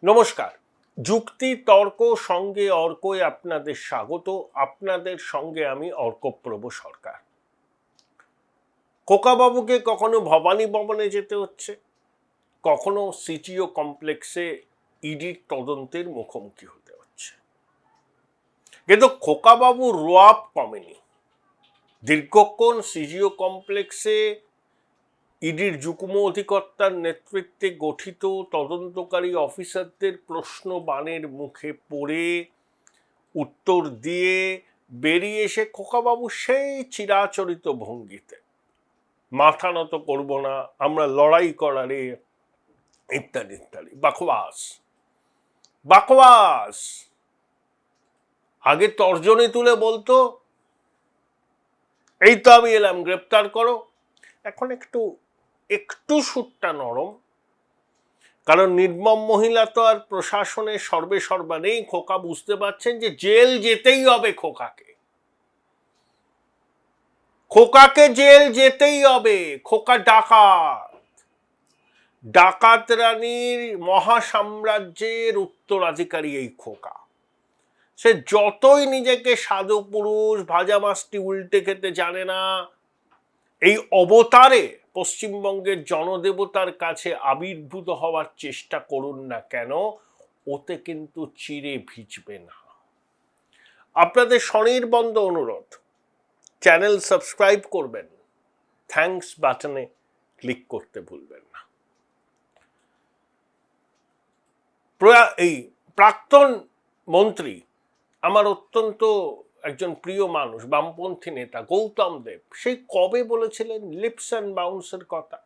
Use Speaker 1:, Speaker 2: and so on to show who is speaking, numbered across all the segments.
Speaker 1: নমস্কার। যুক্তি তর্ক সঙ্গে অর্কয় আপনাদের স্বাগত। আপনাদের সঙ্গে আমি অর্কপ্রভ সরকার। খোকাবাবুকে কখনো ভবানী ভবনে যেতে হচ্ছে, কখনো সিটিও কমপ্লেক্সে ইডির তদন্তের মুখোমুখি হতে হচ্ছে, কিন্তু খোকাবাবুর রোয়াব কমেনি। দীর্ঘক্ষণ সিজিও কমপ্লেক্সে ইডির যুগ্ম অধিকর্তার নেতৃত্বে গঠিত তদন্তকারী অফিসারদের প্রশ্ন বাণের মুখে পড়ে উত্তর দিয়ে বেরিয়ে এসে খোকাবাবু সেই চিরাচরিত ভঙ্গিতে মাথা নত করব না, আমরা লড়াই করারে, ইত্যাদি ইত্যাদি। বাকওয়াস বাকওয়াস। আগে তর্জনী তুলে বলতো এই তো আমি এলাম, গ্রেপ্তার করো। এখন একটু একটু সুরটা নরম, কারণ নির্মম মহিলা তো আর প্রশাসনের সর্বে সর্বা নেই। খোকা বুঝতে পারছেন যে জেল যেতেই হবে, খোকাকে জেল যেতেই হবে। খোকা ডাকাত রানীর মহাসাম্রাজ্যের উত্তরাধিকারী এই খোকা। সে যতই নিজেকে সাধু পুরুষ, ভাজা মাছটি উল্টে খেতে জানে না, এই অবতারে পশ্চিমবঙ্গের জনদেবতার কাছে আবির্ভূত হওয়ার চেষ্টা করুন না কেন, ওতে কিন্তু চিরে ভিজবে না। আপনাদের স্বনির্বন্ধ অনুরোধ, চ্যানেল সাবস্ক্রাইব করবেন, থ্যাঙ্কস বাটনে ক্লিক করতে ভুলবেন না। এই প্রাক্তন মন্ত্রী, আমার অত্যন্ত একজন প্রিয় মানুষ, বামপন্থী নেতা গৌতম দেব, সেই কবে বলেছিলেন লিপস অ্যান্ড বাউন্সের কথা?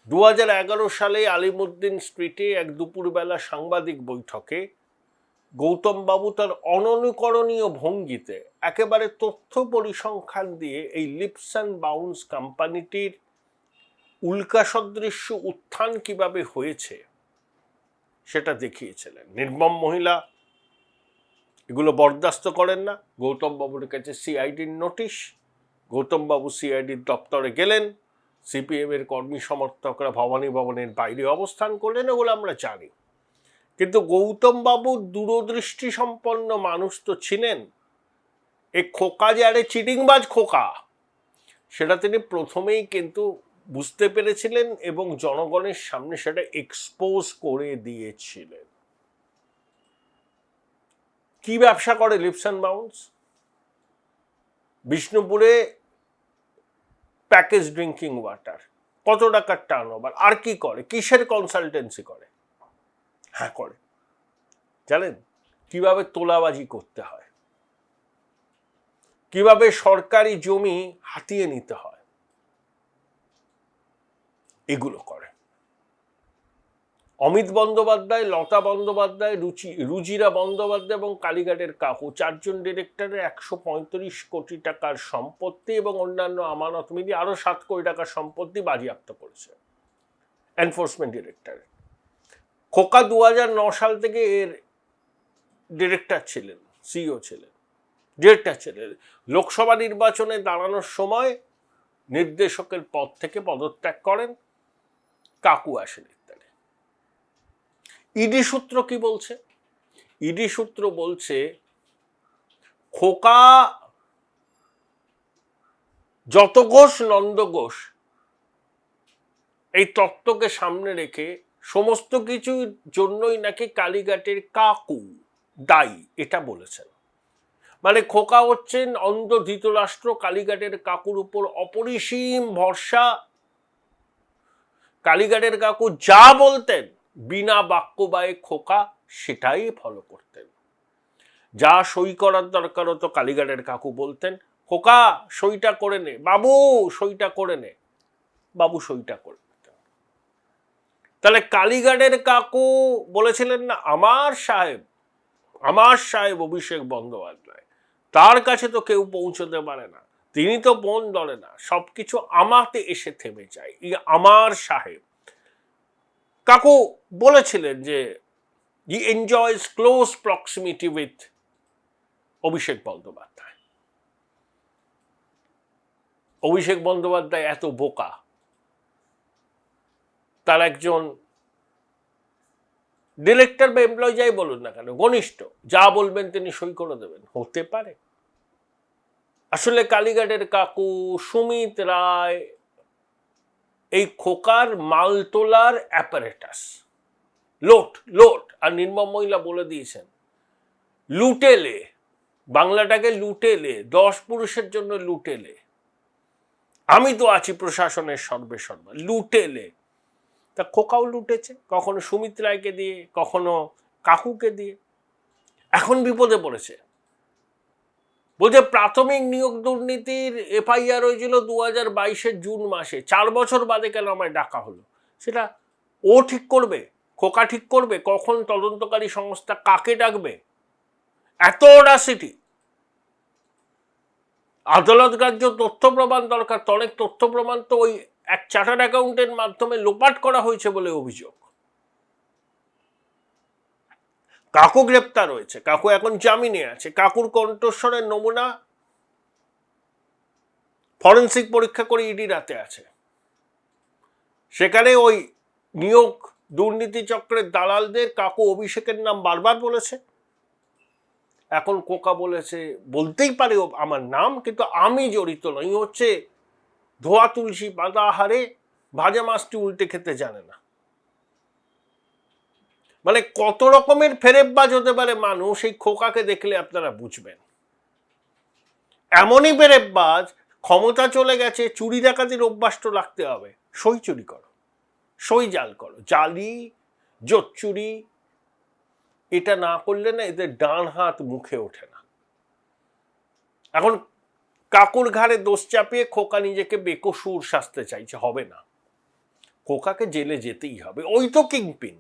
Speaker 1: 2011 সালে আলিমুদ্দিন স্ট্রিটে এক দুপুরবেলা সাংবাদিক বৈঠকে গৌতম বাবু তার অননুকরণীয় ভঙ্গিতে একেবারে তথ্য পরিসংখ্যান দিয়ে এই লিপস অ্যান্ড বাউন্স কোম্পানিটির উল্কা সদৃশ্য উত্থান কিভাবে হয়েছে সেটা দেখিয়েছিলেন। নির্মম মহিলা এগুলো বরদাস্ত করেন না। গৌতম বাবুর কাছে সিআইডির নোটিশ, গৌতম বাবু সিআইডির দপ্তরে গেলেন, সিপিএম এর কর্মী সমর্থকরা ভবানী ভবনের বাইরে অবস্থান করলেন, ওগুলো আমরা জানি। কিন্তু গৌতম বাবু দূরদৃষ্টি সম্পন্ন মানুষ তো ছিলেন। এই খোকা যে আরে চিটিংবাজ খোকা, সেটা তিনি প্রথমেই কিন্তু বুঝতে পেরেছিলেন এবং জনগণের সামনে সেটা এক্সপোজ করে দিয়েছিলেন। কি ব্যবসা করে লিপস অ্যান্ড বাউন্স? বিষ্ণুপুরে প্যাকেজ ড্রিঙ্কিং ওয়াটার, কত টাকার টার্ন ওভার, আর কি করে, কিসের কনসালটেন্সি করে? হ্যাঁ করে, জানেন কিভাবে তোলাবাজি করতে হয়, কিভাবে সরকারি জমি হাতিয়ে নিতে হয়, এগুলো করে। অমিত বন্দ্যোপাধ্যায়, লতা বন্দ্যোপাধ্যায়, রুজিরা বন্দ্যোপাধ্যায় এবং কালীঘাটের কাকু, চারজন ডিরেক্টরের 135 কোটি টাকার সম্পত্তি এবং অন্যান্য আমানত মিলিয়ে আরো 7 কোটি টাকার সম্পত্তি বাজেয়াপ্ত করেছে এনফোর্সমেন্ট ডিরেক্টর। খোকা 2009 সাল থেকে এর ডিরেক্টর ছিলেন, সিইও ছিলেন, ডিরেক্টর ছিলেন। লোকসভা নির্বাচনে দাঁড়ানোর সময় নির্দেশকের পদ থেকে পদত্যাগ করেন, কাকু আসেন ইত্যাদি। ইডি সূত্র কি বলছে? ইডি সূত্র বলছে খোকা যত ঘোষ নন্দ ঘোষ এই তত্ত্বকে সামনে রেখে সমস্ত কিছুর জন্যই নাকি কালীঘাটের কাকু দায়ী, এটা বলেছেন। মানে খোকা হচ্ছেন অন্ধ ধৃতরাষ্ট্র, কালীঘাটের কাকুর উপর অপরিসীম ভরসা। কালীঘাটের কাকু যা বলতেন বিনা বাক্য ব্যয়ে খোকা সেটাই ফলো করতেন। যা সই করার দরকার হতো কালীঘাটের কাকু বলতেন খোকা সইটা করে নে, বাবু সইটা করে নে, বাবু সইটা করে নিতেন। তাহলে কালীঘাটের কাকু বলেছিলেন না আমার সাহেব অভিষেক বন্দ্যোপাধ্যায়, তার কাছে তো কেউ পৌঁছতে পারে না, তিনি তো মন ধরে না, সবকিছু আমাতে এসে থেমে যায়, আমার সাহেব। কাকু বলেছিলেন যে he enjoys close proximity with Abhishek Bandyopadhyay. Abhishek Bandyopadhyay এত বোকা, তার একজন ডিরেক্টর বা এমপ্লয় যাই বলুন না কেন, ঘনিষ্ঠ, যা বলবেন তিনি সই করে দেবেন, হতে পারে। আসলে কালীঘাটের কাকু সুমিত রায় এই খোকার মাল তোলার অ্যাপারেটাস, লোট। আর নির্মম মহিলা বলে দিয়েছেন লুটেলে, বাংলাটাকে লুটেলে, 10 পুরুষের জন্য লুটেলে, আমি তো আছি প্রশাসনের সর্বেসর্বা, লুটেলে। তা খোকাও লুটেছে, কখনো সুমিত রায়কে দিয়ে, কখনো কাকুকে দিয়ে, এখন বিপদে পড়েছে। বলছে প্রাথমিক নিয়োগ দুর্নীতির এফআইআর হয়েছিল 2022 জুন মাসে, 4 বছর বাদে কেন আমায় ডাকা হলো? সেটা ও ঠিক করবে, খোকা ঠিক করবে কখন তদন্তকারী সংস্থা কাকে ডাকবে? এত অডাসিটি! আদালত গ্রাহ্য তথ্য প্রমাণ দরকার, তো অনেক তথ্য প্রমাণ তো ওই এক চার্টার্ড অ্যাকাউন্টের মাধ্যমে লোপাট করা হয়েছে বলে অভিযোগ। কাকু গ্রেপ্তার হয়েছে, কাকু এখন জামিনে আছে, কাকুর কণ্ঠস্বরের নমুনা ফরেন্সিক পরীক্ষা করে ইডি রাতে আছে। সেখানে ওই নিয়োগ দুর্নীতি চক্রের দালালদের কাকু অভিষেকের নাম বারবার বলেছে। এখন কোকা বলেছে বলতেই পারে আমার নাম, কিন্তু আমি জড়িত নই। হচ্ছে ধোয়া তুলসী পাতা আহারে ভাজা মাছটি উল্টে খেতে জানে না। মানে কত রকমের ফেরেববাজ হতে পারে মানুষ, এই খোকাকে দেখলে আপনারা বুঝবেন। এমনই ফেরেববাজ, ক্ষমতা চলে গেছে, চুরি ডাকাতির অভ্যাস তো রাখতে হবে। সই চুরি করো, সই জাল করো, জালি জোচ্চুরি, এটা না করলে না এদের ডান হাত মুখে ওঠে না। এখন কাকুর ঘাড়ে দোষ চাপিয়ে খোকা নিজেকে বেকসুর সাজতে চাইছে, হবে না। খোকাকে জেলে যেতেই হবে, ওই তো কিংপিন।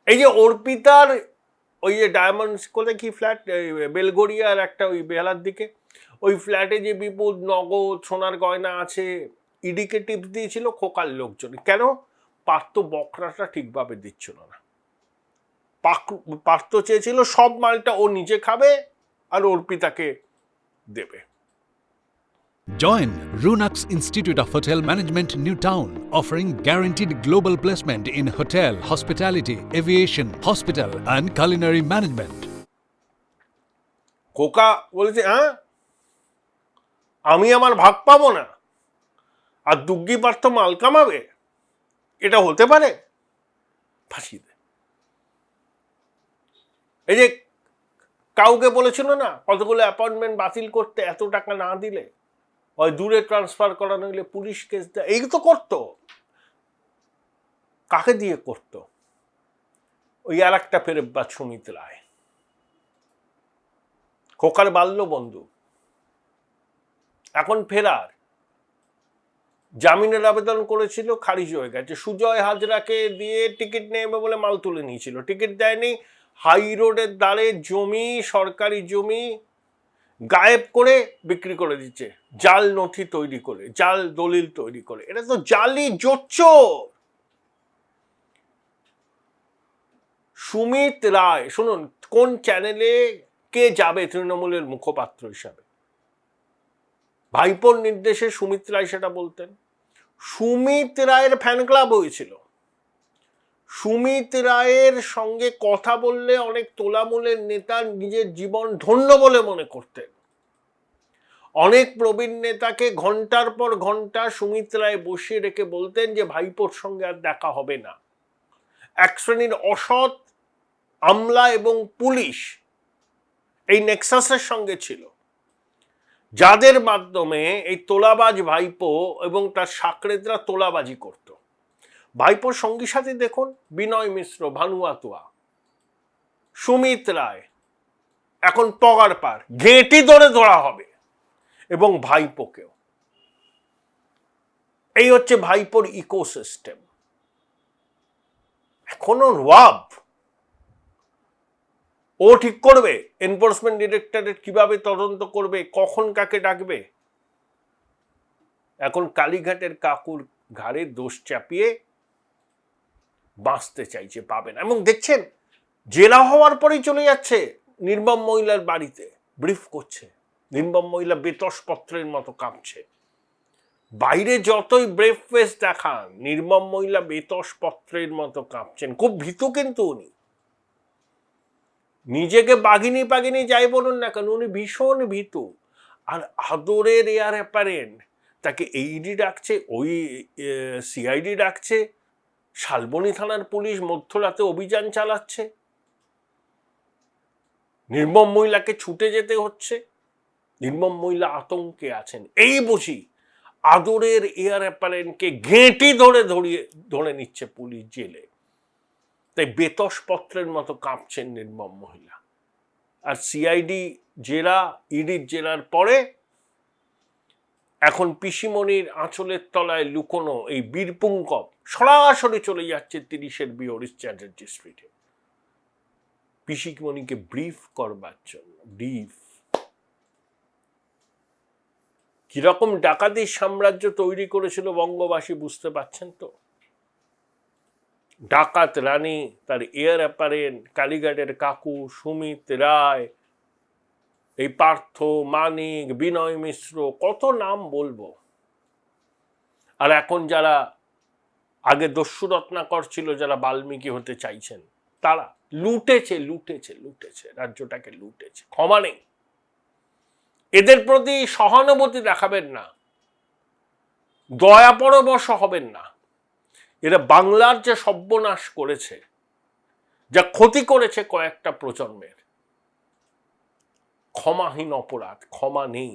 Speaker 1: এই যে অর্পিতার ওই যে ডায়মন্ড কোথায় কি ফ্ল্যাট, বেলগড়িয়ার একটা ওই বেহালার দিকে, ওই ফ্ল্যাটে যে বিপুল নগদ সোনার গয়না আছে, ইডিকে টিপস দিয়েছিল খোকার লোকজন। কেন? পার্থ বকরাটা ঠিকভাবে দিচ্ছিল না। পার্থ চেয়েছিল সব মালটা ও নিজে খাবে আর অর্পিতাকে দেবে।
Speaker 2: Join Runux Institute of Hotel Management, New Town, offering guaranteed global placement in hotel, hospitality, aviation, hospital and culinary management.
Speaker 1: খোকা বলেছে হ্যাঁ আমি আমার ভাগ পাবো না আর দুগ্গি পার্থ মাল কামাবে, এটা হতে পারে? ফাঁসি দে। এই যে কাউকে বলেছিল না কতগুলো অ্যাপয়েন্টমেন্ট বাতিল করতে, এত টাকা না দিলে ওই দূরে ট্রান্সফার করানো হলে পুলিশ কেস দেয়, এই তো করতো। কাকে দিয়ে করতো? ওই আর একটা ফেরেববাজ সুমিত রায়, খোকার বাল্য বন্ধু, এখন ফেরার। জামিনের আবেদন করেছিল, খারিজ হয়ে গেছে। সুজয় হাজরাকে দিয়ে টিকিট নেবে বলে মাল তুলে নিয়েছিল, টিকিট দেয়নি। হাই রোডের দ্বারে জমি, সরকারি জমি গায়েব করে বিক্রি করে দিচ্ছে, জাল নথি তৈরি করে, জাল দলিল তৈরি করে। এটা তো জালি জোচ্চোর। সুমিত রায়, শুনুন কোন চ্যানেলে কে যাবে তৃণমূলের মুখপাত্র হিসাবে, ভাইপোর নির্দেশে সুমিত রায় সেটা বলতেন। সুমিত রায়ের ফ্যান ক্লাব হয়েছিল, সুমিত রায়ের সঙ্গে কথা বললে অনেক তোলামূলের নেতা নিজের জীবন ধন্য বলে মনে করতেন। অনেক প্রবীণ নেতাকে ঘন্টার পর ঘন্টা সুমিত রায় বসিয়ে রেখে বলতেন যে ভাইপোর সঙ্গে আর দেখা হবে না। এক শ্রেণীর অসৎ আমলা এবং পুলিশ এই নেক্সাসের সঙ্গে ছিল, যাদের মাধ্যমে এই তোলাবাজ ভাইপো এবং তার সাকরেদরা তোলাবাজি করত। ভাইপোর সঙ্গী সাথী দেখুন, বিনয় মিশ্র, ভানুয়াতুয়া, সুমিত রায়, এখন পগার পার, ঘেঁটি ধরা হবে, এবং ভাইপোকেও। এই হচ্ছে ভাইপোর ইকোসিস্টেম। এখনো ওয়াব ও ঠিক করবে এনফোর্সমেন্ট ডিরেক্টরেট কিভাবে তদন্ত করবে, কখন কাকে ডাকবে। এখন কালীঘাটের কাকুর ঘাড়ে দোষ চাপিয়ে বাঁচতে চাইছে, পাবে না। এবং দেখছেন জেলা হওয়ার পরেই চলে যাচ্ছে নির্মম মহিলার বাড়িতে, ব্রিফ করছে। নির্মম মহিলা বেতসপত্রের মতো কাঁপছে। বাইরে যতই ব্রেভ ফেস দেখান, নির্মম মহিলা বেতসপত্রের মতো কাঁপছেন। খুব ভীতু কিন্তু উনি, নিজেকে বাঘিনী পাগিনী যাই বলুন না কেন, উনি ভীষণ ভীতু। আর আদরের এয়ার অ্যাপারেন্ট তাকে এইডি ডাকছে, ওই সিআইডি ডাকছে, শালবনী থানার পুলিশ মধ্যরাতে অভিযান চালাচ্ছে, নির্মম মহিলাকে ছুটে যেতে হচ্ছে। নির্মম মহিলা আতঙ্কে আছেন। এই বুঝি আদরের এয়ার অ্যাপারেন্টকে ঘেঁটি ধরে নিচ্ছে পুলিশ জেলে। তাই বেতসপত্রের মতো কাঁপছেন নির্মম মহিলা। আর সিআইডি জেরা, ইডির জেরার পরে এখন পিসিমণির আঁচলের তলায় লুকোনো এই বীরপুঙ্কব সরাসরি চলে যাচ্ছে 30-এর বিহরিশ চ্যাটার্জি স্ট্রিটে পিসিমণিকে ব্রিফ করবার জন্য। ব্রিফ কিরকম ডাকাতির সাম্রাজ্য তৈরি করেছিল বঙ্গবাসী বুঝতে পারছেন তো? ডাকাত রানী, তার এয়ার অ্যাপারেন্ট, কালীঘাটের কাকু, সুমিত রায়, এই পার্থ, মানিক, বিনয় মিশ্র, কত নাম বলবো। আর এখন যারা আগে দস্যু রত্নাকর ছিল, যারা বাল্মীকি হতে চাইছেন, তারা লুটেছে রাজ্যটাকে লুটেছে। ক্ষমা নেই। এদের প্রতি সহানুভূতি দেখাবেন না, দয়া পরবশ হবেন না। এরা বাংলার যে সর্বনাশ করেছে, যা ক্ষতি করেছে কয়েকটা প্রজন্মের, ক্ষমাহীন অপরাধ। ক্ষমা নেই।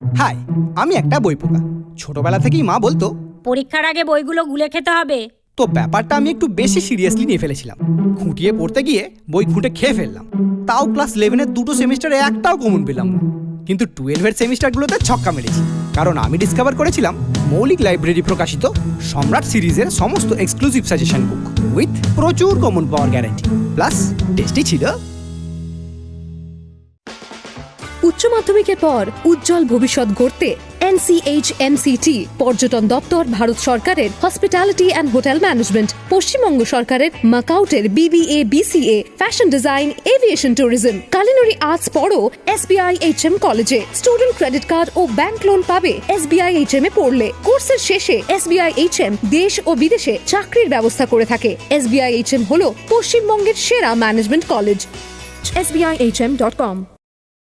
Speaker 3: হাই, আমি একটা বই পোকা। ছোটবেলা থেকেই মা বলতো
Speaker 4: পরীক্ষার আগে বইগুলো গুলে খেতে হবে।
Speaker 3: তো ব্যাপারটা আমি একটু বেশি সিরিয়াসলি নিয়ে ফেলেছিলাম। খুঁটিয়ে পড়তে গিয়ে বই খুঁটে খেয়ে ফেললাম। তাও ক্লাস 11-এর 2টো সেমিস্টারে একটাও কমন পেলাম না। কিন্তু 12-এর সেমিস্টারগুলোতে ছক্কা মেরেছি, কারণ আমি ডিসকভার করেছিলাম মৌলিক লাইব্রেরি প্রকাশিত সম্রাট সিরিজের সমস্ত এক্সক্লুসিভ সাজেশন বুক উইথ প্রচুর কমন পাওয়ার গ্যারান্টি, প্লাস টেস্টি ছিল।
Speaker 5: উচ্চ মাধ্যমিকের পর উজ্জ্বল ভবিষ্যৎ গড়তে NCHMCT পর্যটন দপ্তর, ভারত সরকারের hospitality and hotel management, Paschimbanga সরকারের মাকাউটের BBA BCA, fashion design, aviation tourism, culinary arts পড়ো SBI HM কলেজে। স্টুডেন্ট ক্রেডিট কার্ড ও ব্যাংক লোন পাবে SBI HM এ পড়লে। কোর্সের শেষে SBI HM দেশ ও বিদেশে চাকরির ব্যবস্থা করে থাকে। SBI HM হলো পশ্চিমবঙ্গের সেরা ম্যানেজমেন্ট কলেজ। SBIHM.com।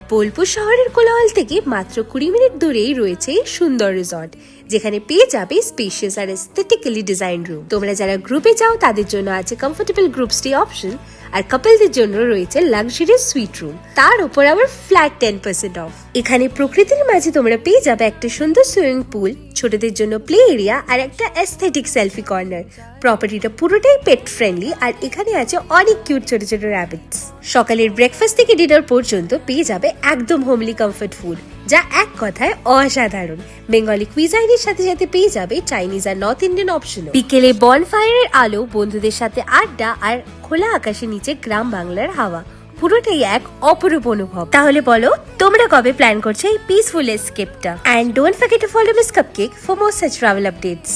Speaker 6: বোলপুর শহরের কোলাহল থেকে মাত্র 20 মিনিট দূরেই রয়েছে সুন্দর রিসর্ট, যেখানে পেয়ে যাবে স্পেশিয়াস আর এস্থেটিক্যালি ডিজাইন রুম। তোমরা যারা গ্রুপে যাও তাদের জন্য আছে কমফোর্টেবল গ্রুপ স্টে অপশন, আর কাপলদের জন্য রয়েছে লাক্সারিয়াস সুইট রুম, তার উপর আবার ফ্ল্যাট 10% অফ। এখানে প্রকৃতির মাঝে তোমরা পেয়ে যাবে একটা সুন্দর সুইমিং পুল, ছোটদের জন্য প্লে এরিয়া আর একটা এস্থেটিক সেলফি কর্নার। প্রপার্টিটা পুরোটাই পেট ফ্রেন্ডলি, আর এখানে আছে অনেক কিউট ছোট ছোট র্যাবিটস। সকালের ব্রেকফাস্ট থেকে ডিনার পর্যন্ত পেয়ে যাবে একদম হোমলি কমফর্ট ফুড, যা এক কথায় অসাধারণ। বেঙ্গলি কুইজাইনের সাথে সাথে পেয়ে যাবে চাইনিজ আর নর্থ ইন্ডিয়ান অপশনও। বিকেলে বনফায়ারের আলো, বন্ধুদের সাথে আড্ডা আর খোলা আকাশের নিচে গ্রাম বাংলার হাওয়া, পুরোটাই এক অপরূপ অনুভব। তাহলে বলো তোমরা কবে প্ল্যান করছো এই পিসফুল এসকেপটা? And don't forget to follow miss cupcake for more such travel updates.